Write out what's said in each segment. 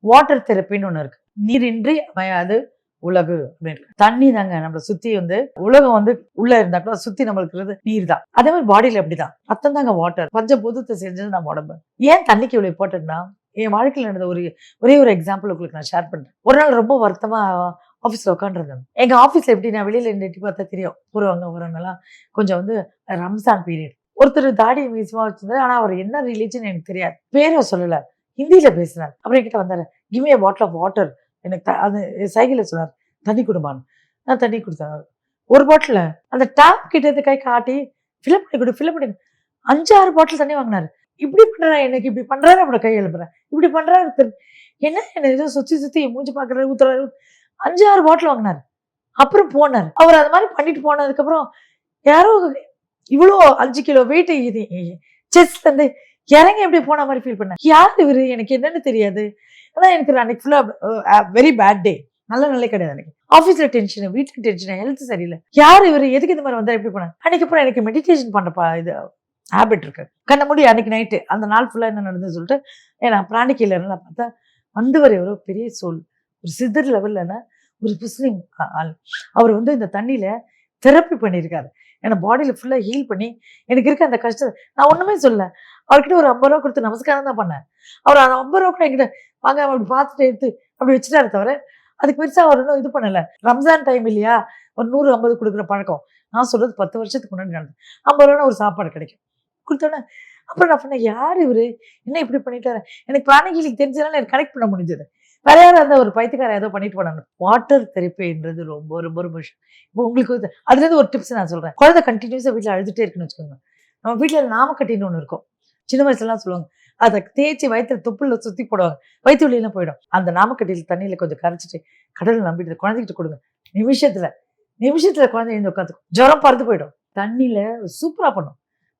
Water தெரப்பின்னு ஒண்ணு இருக்கு. நீரின்றி அமையாது உலகு அப்படின்னு. தண்ணி தாங்க நம்மளை சுத்தி வந்து, உலகம் வந்து உள்ள இருந்தா கூட சுத்தி நம்மளுக்கு இருக்கிறது நீர் தான். அதே மாதிரி பாடியில அப்படிதான். ரத்தம் தாங்க வாட்டர். பஞ்சபூதத்தை செஞ்சது நம்ம உடம்பு. ஏன் தண்ணிக்கு இவ்வளவு இம்பார்ட்டன்ட்னா, என் வாழ்க்கையில் நடந்த ஒரே ஒரு எக்ஸாம்பிள் உங்களுக்கு நான் ஷேர் பண்றேன். ஒரு நாள் ரொம்ப வருத்தமா ஆஃபீஸ்ல உட்காந்துருந்தேன். எங்க ஆஃபீஸ்ல எப்படி நான் வெளியில எட்டி பார்த்தா தெரியும், போறவங்க எல்லாம் கொஞ்சம் வந்து ரம்ஜான் பீரியட். ஒருத்தர் தாடி மீசமா வச்சிருந்தாரு. ஆனா அவர் என்ன ரிலீஜன் எனக்கு தெரியாது. பேரை சொல்லல, ஹிந்தியில பேசினார். அப்புறம் என்கிட்ட வந்தாரு, give me a bottle of water. எனக்கு அது சைக்கிள சொன்னார், தண்ணி கொடுமான்னு. நான் தண்ணி கொடுத்தேன். ஒரு பாட்டில் அந்த டேப் கிட்ட இருந்து கை காட்டி ஃபில்அப் பண்ணி கொடு, ஃபில்அப் பண்ணி 5-6 பாட்டில் தண்ணி வாங்கினாரு. இப்படி பண்றேன், எனக்கு இப்படி பண்றாரு, அப்படி கை எழுப்புறேன், இப்படி பண்றாரு. என்ன ஏதோ சுத்தி மூஞ்சி பாக்குறாரு, ஊத்துறாரு. 5-6 பாட்டில் வாங்கினாரு. அப்புறம் போனார். அவர் அது மாதிரி பண்ணிட்டு போனதுக்கு அப்புறம் யாரோ இவ்வளோ 5 கிலோ வெயிட் செஸ்ட்ல இருந்து இறங்கி எப்படி போன மாதிரி ஃபீல் பண்ணேன். யார் இவரு, எனக்கு என்னன்னு தெரியாது. ஆனா எனக்கு அன்னைக்கு ஃபுல்லா வெரி பேட் டே. நல்ல கிடையாது. எனக்கு ஆஃபீஸ்ல டென்ஷன், வீட்டுல டென்ஷன், ஹெல்த் சரியில்லை. யார் இவரு, எதுக்கு இந்த மாதிரி வந்தா எப்படி பண்ண. அன்னைக்கு அப்புறம் எனக்கு மெடிடேஷன் பண்றப்பா இது ஹேபிட் இருக்கு. கண்ண மூடி அன்னைக்கு நைட்டு அந்த நாள் ஃபுல்லா என்ன நடந்ததுன்னு சொல்லிட்டு ஏன்னா பிராணிக்கையில எல்லாம் பார்த்தா வந்தவர் எவ்வளோ பெரிய சோல், ஒரு சித்தர் லெவல்லன்னா ஒரு முஸ்லீம் ஆள். அவர் வந்து இந்த தண்ணியில தெரப்பி பண்ணியிருக்காரு. என்னை பாடியில ஃபுல்லா ஹீல் பண்ணி எனக்கு இருக்க அந்த கஷ்டம் நான் ஒண்ணுமே சொல்ல. அவர்கிட்ட ஒரு 50 ரூபா கொடுத்து நமஸ்காரம் தான் பண்ணேன். அவர் அந்த 50 ரூபா கூட என்கிட்ட வாங்க அப்படி பார்த்துட்டு எடுத்து அப்படி வச்சுட்டாரு தவிர அதுக்கு பெருசா அவர் இன்னும் இது பண்ணல. ரம்ஜான் டைம் இல்லையா, ஒரு 100-50 கொடுக்குற பழக்கம். நான் சொல்றது 10 வருஷத்துக்கு முன்னாடி நடந்தது. 50 ரூபா ஒரு சாப்பாடு கிடைக்கும் கொடுத்தோன்னே. அப்புறம் நான் பண்ணேன், யார் இவரு, என்ன இப்படி பண்ணிட்டாரு. எனக்கு பிராணிகளுக்கு தெரிஞ்சதுனால எனக்கு கனெக்ட் பண்ண முடிஞ்சது. வேற யாரும் அந்த ஒரு பைத்தியக்காரன் ஏதோ பண்ணிட்டு போனாங்க. வாட்டர் தெரப்பின்றது ரொம்ப ரொம்ப ரொம்ப விஷயம். இப்போ உங்களுக்கு அதுல இருந்து ஒரு டிப்ஸ் நான் சொல்றேன். குழந்தை கண்டினியூஸா வீட்டுல அழுதுட்டே இருக்குன்னு வச்சுக்கோங்க. நம்ம வீட்டுல நாமக்கட்டின்னு ஒண்ணு இருக்கும். சின்ன வயசுலாம் சொல்லுவாங்க, அதை தேய்ச்சி வயிற்றுல தொப்புல சுத்தி போடுவாங்க, வயிற்று வலியெல்லாம் போயிடும். அந்த நாமக்கட்டியில் தண்ணியில கொஞ்சம் கரைச்சிட்டு கடலை நம்பிட்டு குழந்தைகிட்ட கொடுங்க. நிமிஷத்துல குழந்தை எழுந்து உட்காந்து ஜுரம் பறந்து போயிடும். தண்ணியில சூப்பரா பண்ணும்.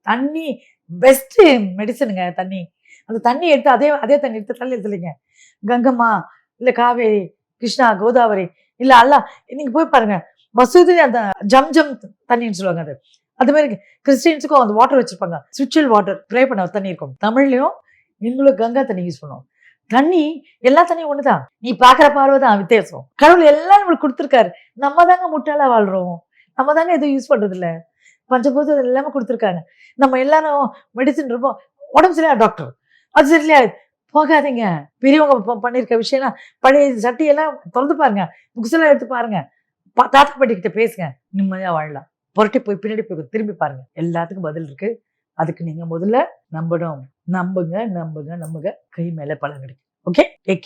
தண்ணி பெஸ்ட் மெடிசனுங்க தண்ணி. அந்த தண்ணி எடுத்து அதே தண்ணி எடுத்து தள்ளி எடுத்துலைங்க. கங்கம்மா இல்ல காவேரி, கிருஷ்ணா, கோதாவரி இல்ல அல்லா, நீங்க போய் பாருங்க. மசூதி அந்த ஜம் தண்ணின்னு சொல்லுவாங்க. அது மாதிரி கிறிஸ்டியன்ஸுக்கும் அந்த வாட்டர் வச்சிருப்பாங்க, ஸ்பிரிச்சுவல் வாட்டர் ப்ரே பண்ண தண்ணி இருக்கும். தமிழ்லயும் எங்களுக்கு கங்கா தண்ணி யூஸ் பண்ணுவோம். தண்ணி எல்லா தண்ணியும் ஒண்ணுதான். நீ பாக்குற பார்வைதான் வித்தியாசம். கடவுள் எல்லாம் நம்மளுக்கு கொடுத்துருக்காரு. நம்ம தாங்க முட்டாளா வாழ்றோம். நம்ம தாங்க எதுவும் யூஸ் பண்றது இல்ல. பஞ்சபூதம் எல்லாமே கொடுத்துருக்காங்க. நம்ம எல்லாரும் மெடிசின் இருப்போம். உடம்பு சரியா டாக்டர், அது சரியில்லையா போகாதீங்க. பெரியவங்க பண்ணிருக்க விஷயம்லாம் பழைய சட்டியெல்லாம் திறந்து பாருங்க, புக்ஸ் எல்லாம் எடுத்து பாருங்க, தாத்தா பாட்டி கிட்ட பேசுங்க, நிம்மதியா வாழலாம். புரட்டி போய் பின்னாடி போய் திரும்பி பாருங்க, எல்லாத்துக்கும் பதில் இருக்கு. அதுக்கு நீங்க முதல்ல நம்பணும். நம்புங்க, கை மேல பலன் கிடைக்கும். Okay, take care.